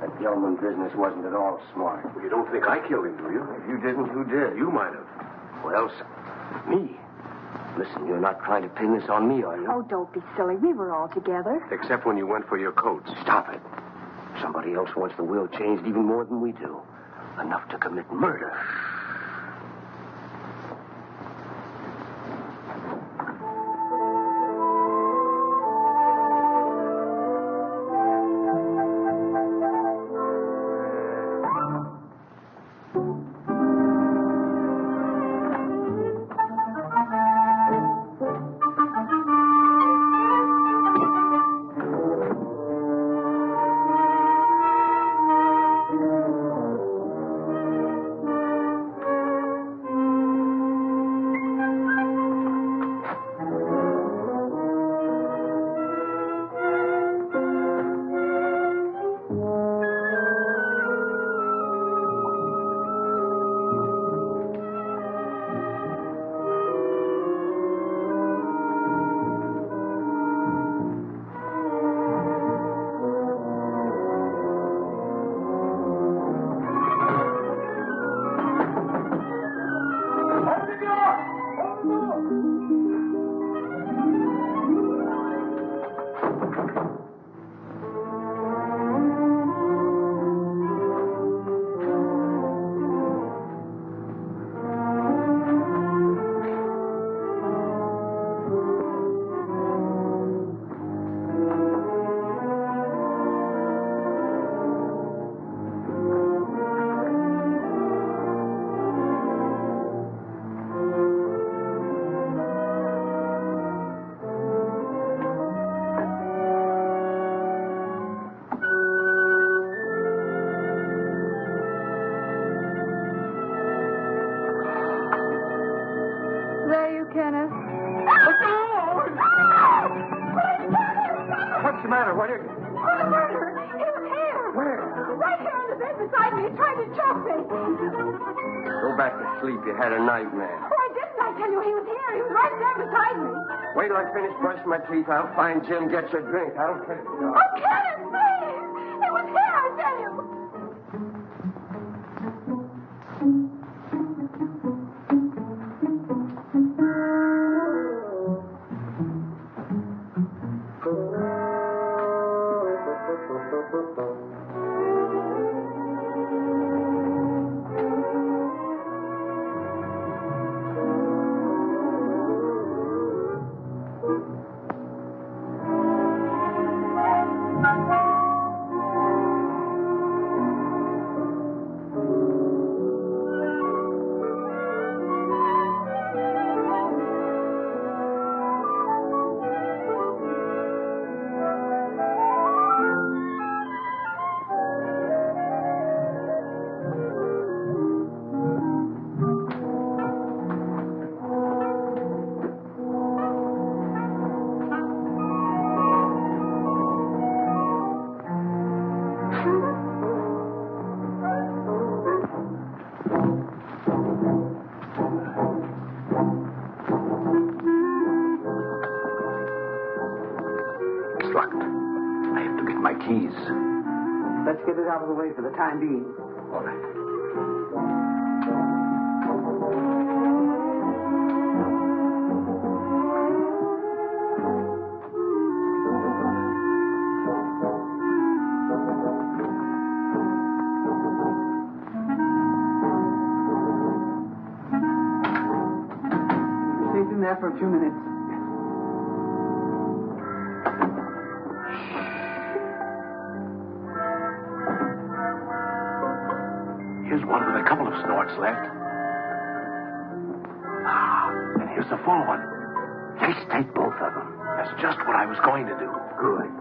That Gelman business wasn't at all smart. You don't think I killed him, do you? If you didn't, who did? You might have. What else? Me. Listen, you're not trying to pin this on me, are you? Oh, don't be silly. We were all together. Except when you went for your coats. Stop it. Somebody else wants the will changed even more than we do. Enough to commit murder. the matter? What is it? Oh, the murderer! He was here! Where? Right here in the bed beside me. He tried to choke me. Go back to sleep. You had a nightmare. Oh, I didn't. I tell you, he was here. He was right there beside me. Wait till I finish brushing my teeth. I'll find Jim. Get your drink. I don't care. Oh, Kenneth, please! He was here, I tell you. Let's get it out of the way for the time being. All right. Stay in there for a few minutes. Here's one with a couple of snorts left. Ah, and here's the full one. Let's take both of them. That's just what I was going to do. Good.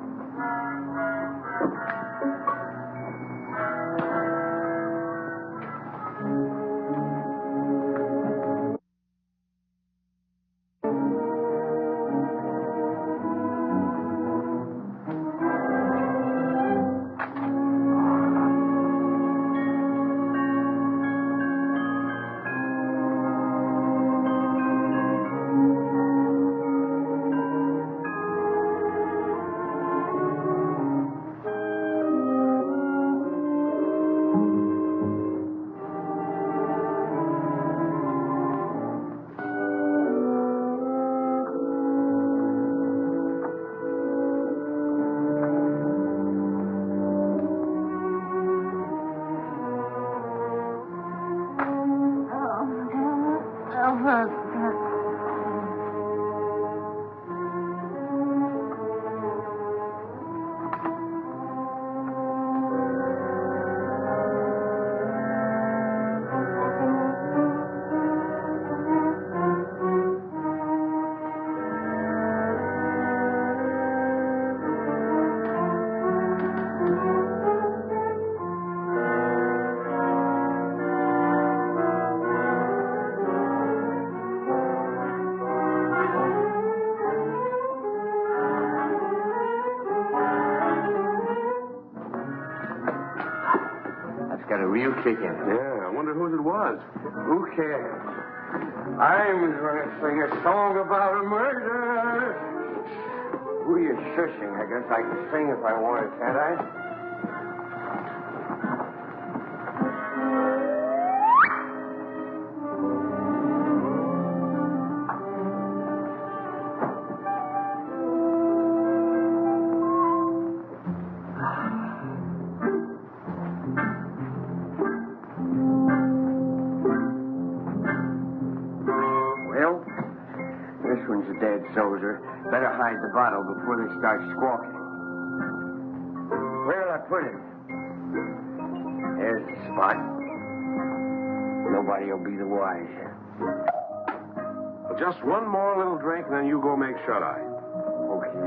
Got a real kick in it. Yeah, I wonder whose it was. Who cares? I'm going to sing a song about a murder. Who are you shushing? I guess I can sing if I wanted, can't I? Soldier. Better hide the bottle before they start squawking. Where'll I put it? There's the spot. Nobody will be the wiser. Well, just one more little drink, and then you go make shut-eye. Okay.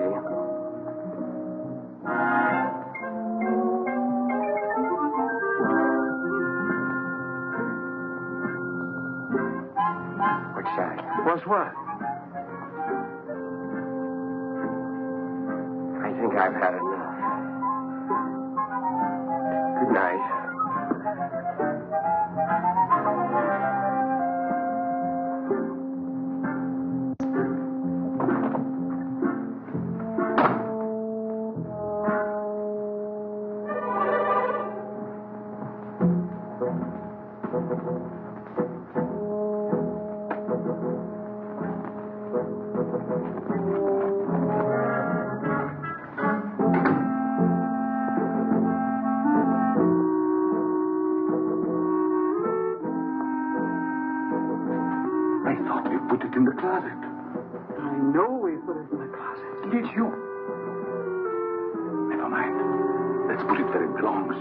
What's that? What's what? I think I've had enough. Good night. Put it in the closet. I know we put it in the closet. Did you? Never mind. Let's put it where it belongs.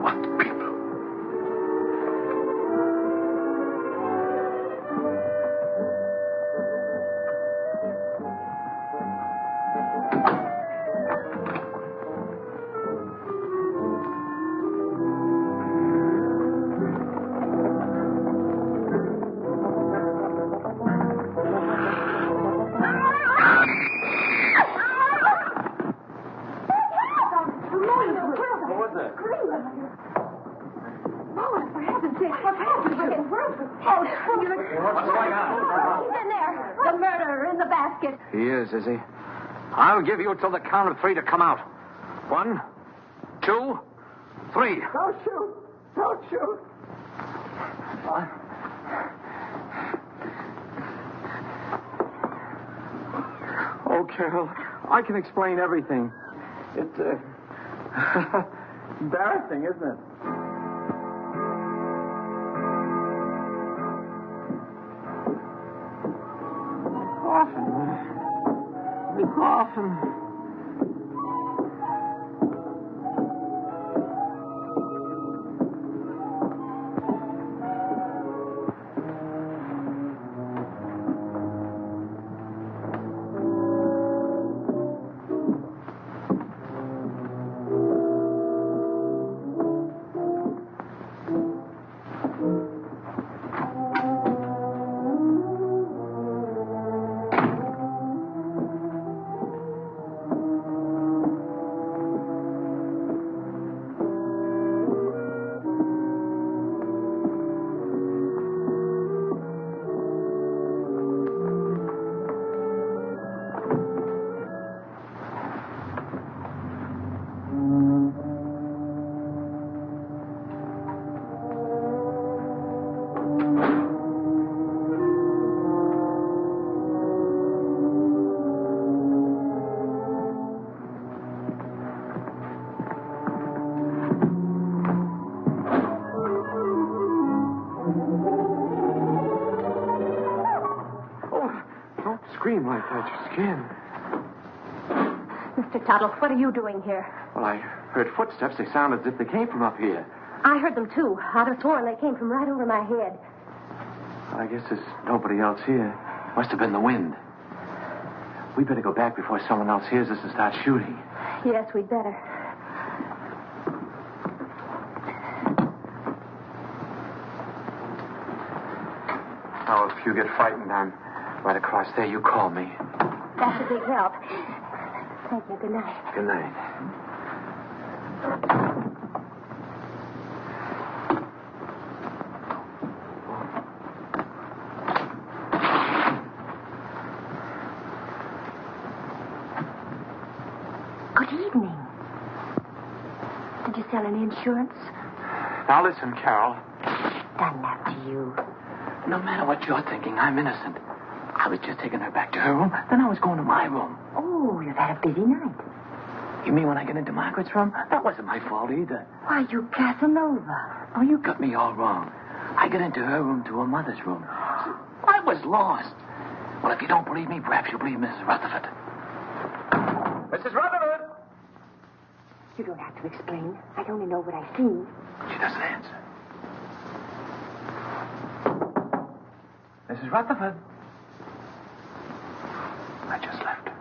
What people? He is he? I'll give you till the count of 3 to come out. 1, 2, 3. Don't shoot! Don't shoot! Oh, Carol, I can explain everything. It's embarrassing, isn't it? Often. Scream like that, your skin. Mr. Tuttle, what are you doing here? Well, I heard footsteps. They sounded as if they came from up here. I heard them, too. I'd have sworn they came from right over my head. Well, I guess there's nobody else here. Must have been the wind. We better go back before someone else hears us and starts shooting. Yes, we'd better. Now, if you get frightened, I'm right across there. You call me. That's a big help. Thank you. Good night. Good night. Good evening. Did you sell any insurance? Now, listen, Carol. Done after you. No matter what you're thinking, I'm innocent. I was just taking her back to her room, then I was going to my room. Oh, you've had a busy night. You mean when I get into Margaret's room? That wasn't my fault either. Why, you Casanova. Oh, you got me all wrong. I got into her room to her mother's room. I was lost. Well, if you don't believe me, perhaps you'll believe Mrs. Rutherford. Mrs. Rutherford! You don't have to explain. I only know what I've seen. She doesn't answer. Mrs. Rutherford. I just left her.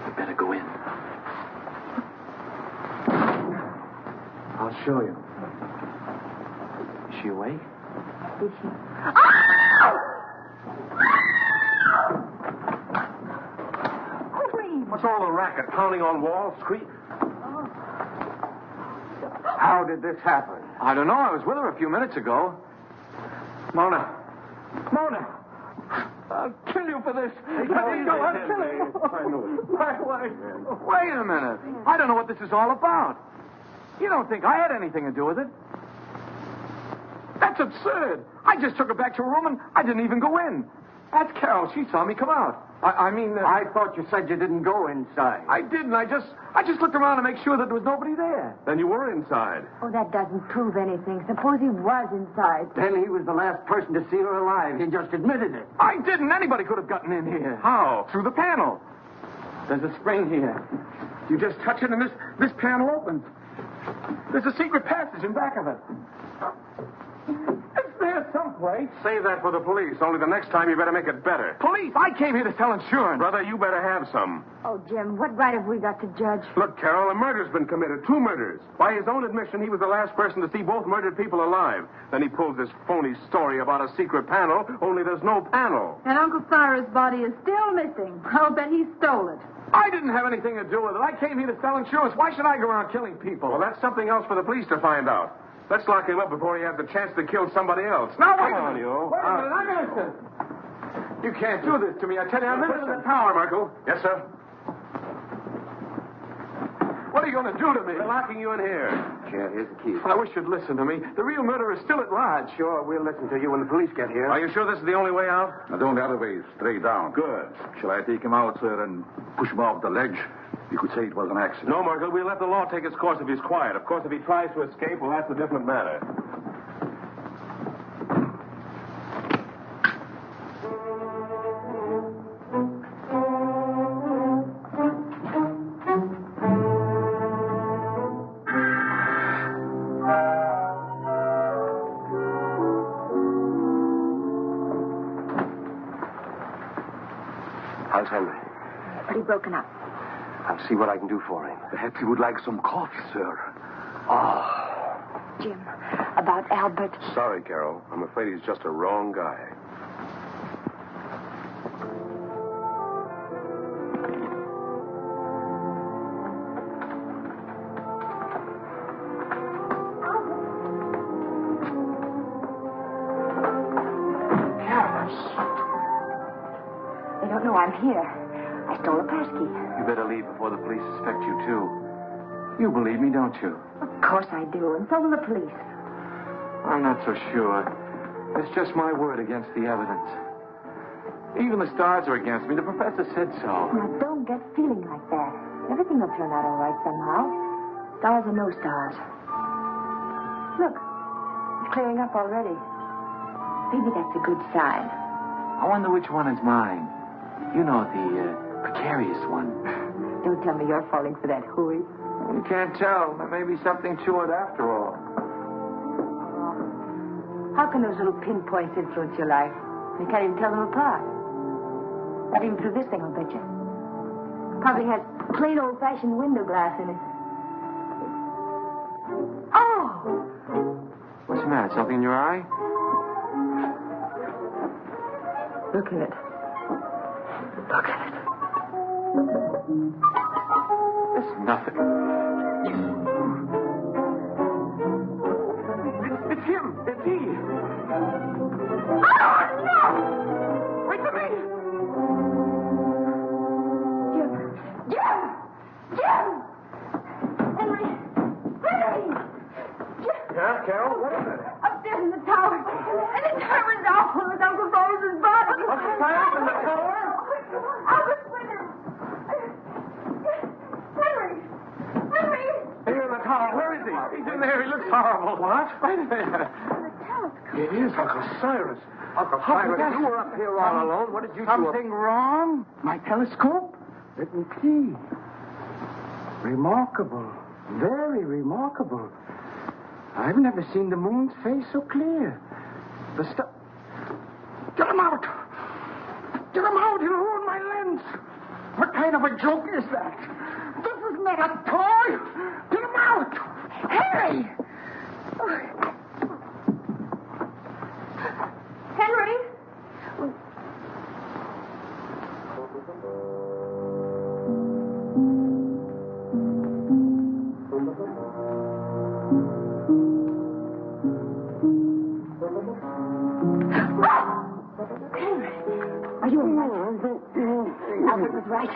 We better better go in. I'll show you. Is she awake? Is she? What's all the racket? Pounding on walls, scream. How did this happen? I don't know. I was with her a few minutes ago. Mona! I'll kill you for this. Let me go. I'll kill you. I know it. My wife. Wait a minute. I don't know what this is all about. You don't think I had anything to do with it? That's absurd. I just took her back to her room and I didn't even go in. That's Carol. She saw me come out. I thought you said you didn't go inside. I didn't. I just looked around to make sure that there was nobody there. Then you were inside. Oh, that doesn't prove anything. Suppose he was inside. Then he was the last person to see her alive. He just admitted it. I didn't. Anybody could have gotten in here. How? Through the panel. There's a spring here. You just touch it and this panel opens. There's a secret passage in back of it. It's there someplace. Save that for the police. Only the next time you better make it better. Police? I came here to sell insurance. Brother, you better have some. Oh, Jim, what right have we got to judge? Look, Carol, a murder's been committed. 2 murders. By his own admission, he was the last person to see both murdered people alive. Then he pulls this phony story about a secret panel, only there's no panel. And Uncle Cyrus' body is still missing. I'll bet he stole it. I didn't have anything to do with it. I came here to sell insurance. Why should I go around killing people? Well, that's something else for the police to find out. Let's lock him up before he has the chance to kill somebody else. Now, Come wait a on, minute. you. Wait a minute. I'm innocent. You can't do this to me. I tell you, I'm Put it in innocent. the tower, Merkel. Yes, sir. What are you going to do to me? We're locking you in here. Yeah, here's the key. I wish you'd listen to me. The real murderer is still at large. Sure, we'll listen to you when the police get here. Are you sure this is the only way out? Now, the only other way is straight down. Good. Shall I take him out, sir, and push him off the ledge? You could say it was an accident. No, Merkel, we'll let the law take its course if he's quiet. Of course, if he tries to escape, well, that's a different matter. How's Henry? Pretty broken up. I'll see what I can do for him. Perhaps he would like some coffee, sir. Oh. Jim, about Albert. Sorry, Carol. I'm afraid he's just a wrong guy. They don't know I'm here. I stole a passkey. You better leave before the police suspect you, too. You believe me, don't you? Of course I do, and so will the police. I'm not so sure. It's just my word against the evidence. Even the stars are against me. The professor said so. Now, don't get feeling like that. Everything will turn out all right somehow. Stars or no stars. Look, it's clearing up already. Maybe that's a good sign. I wonder which one is mine. You know, the precarious one. Don't tell me you're falling for that hooey. You can't tell. There may be something to it after all. How can those little pinpoints influence your life? You can't even tell them apart. Not even through this thing, I'll bet you. Probably has plain old-fashioned window glass in it. Oh! What's the matter? Something in your eye? Look at it. Look at it. It's nothing. It's him. It's he. Oh, no! Wait for me! Jim! Henry! Yeah, Carol? What is it? Upstairs in the tower. And it's Herman's awful with Uncle Boris's body. Upstairs in the tower? Albert's with him. Henry! Here in the tower. Where is he? He's in there. He looks horrible. What? Right there. It is Uncle Cyrus. Uncle Cyrus, you were up here all alone. What did you do? Something wrong? My telescope? Let me see. Remarkable. Very remarkable. I've never seen the moon's face so clear. The stuff. Get him out! Get him out! He'll ruin my lens! What kind of a joke is that? This is not a toy. Get him out. Henry! Henry? Are you all right? Albert was right.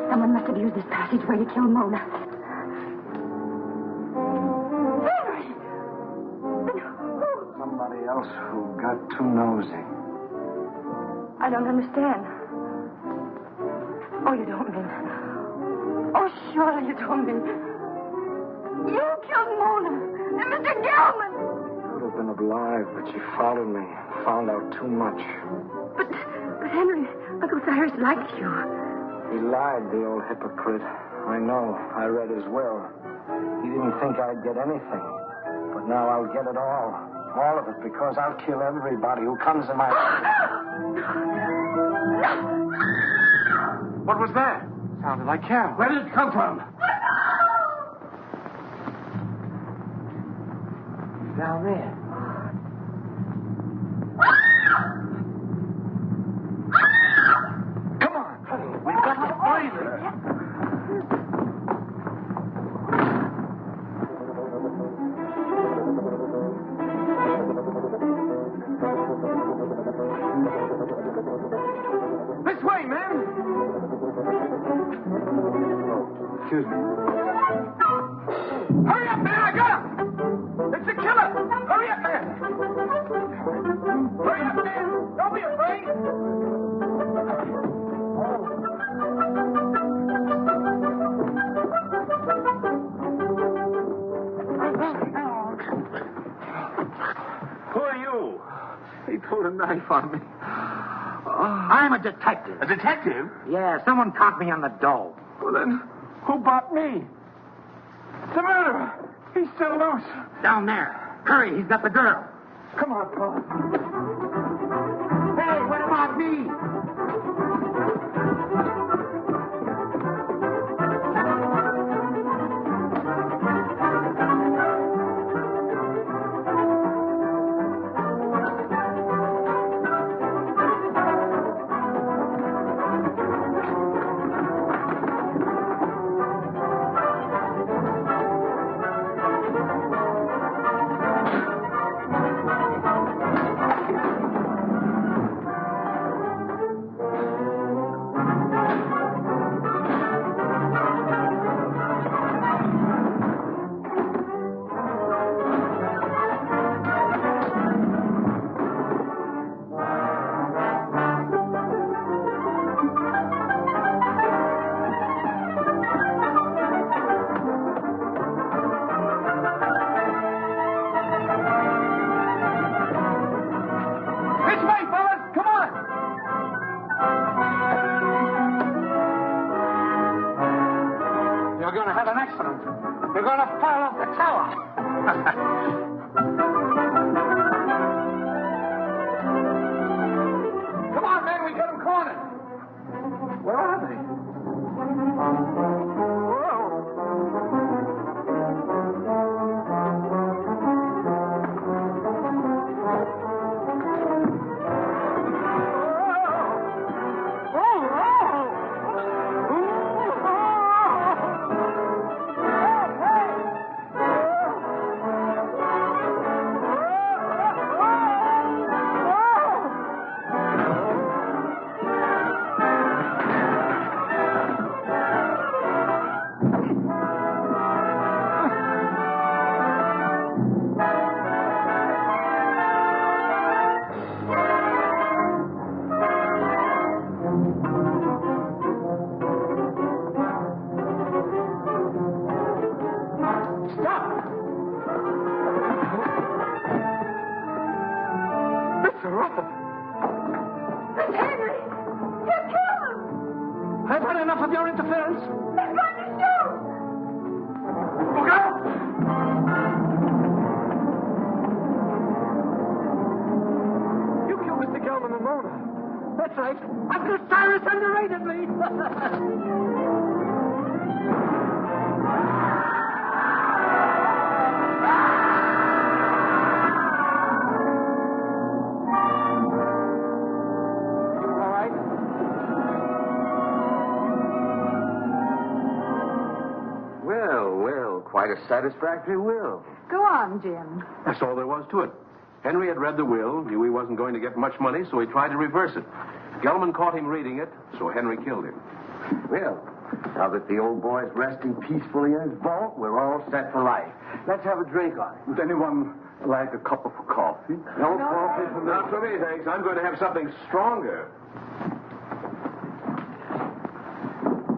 Someone must have used this passageway to kill Mona. Somebody else who got too nosy. I don't understand. Oh, you don't mean... Oh, surely you don't mean... You killed Mona and Mr. Gelman! Could have been alive, but she followed me. Found out too much. But Henry, Uncle Cyrus likes you. He lied, the old hypocrite. I know. I read his will. He didn't think I'd get anything. But now I'll get it all. All of it, because I'll kill everybody who comes in my... What was that? Sounded like Carol. Where did it come from? Down there. Come on. We've got to find her. This way, man. Excuse me. Hurry up, man. I got him. It's the killer. Hurry up, man. Hurry up, man. Don't be afraid. Who are you? He pulled a knife on me. I'm a detective. A detective? Yeah, someone caught me on the dole. Well, then, who bought me? The murderer. He's still loose. Down there. Hurry, he's got the girl. Come on, Paul. Hey, what about me? We're going to fall off the tower. Come on, man. We got him cornered. Where are they? Rutherford. It's Henry! You killed him! I've had enough of your interference. They're going to shoot! Look out! You killed Mr. Gelman and Mona. That's right. Uncle Cyrus underrated me. All right. Well, quite a satisfactory will. Go on, Jim. That's all there was to it. Henry had read the will, knew he wasn't going to get much money, so he tried to reverse it. Gelman caught him reading it, so Henry killed him. Well, now that the old boy's resting peacefully in his vault, we're all set for life. Let's have a drink on it. Would anyone like a cup of coffee? No coffee for me. Not for me, thanks. I'm going to have something stronger.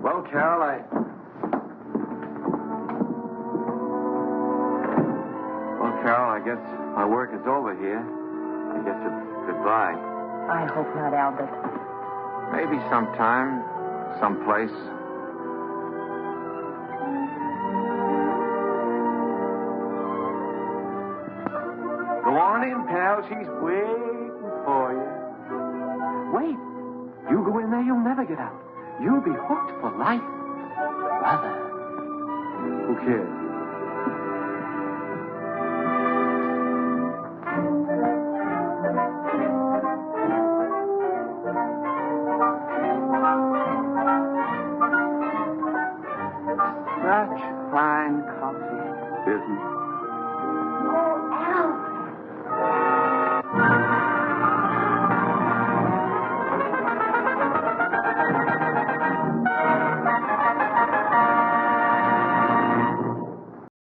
Well, Carol, Carol, I guess my work is over here. I guess it's goodbye. I hope not, Albert. Maybe sometime, someplace. Go on in, pal. She's waiting for you. Wait. You go in there, you'll never get out. You'll be hooked for life. Brother. Who cares? Such fine coffee. Isn't? Oh, Al.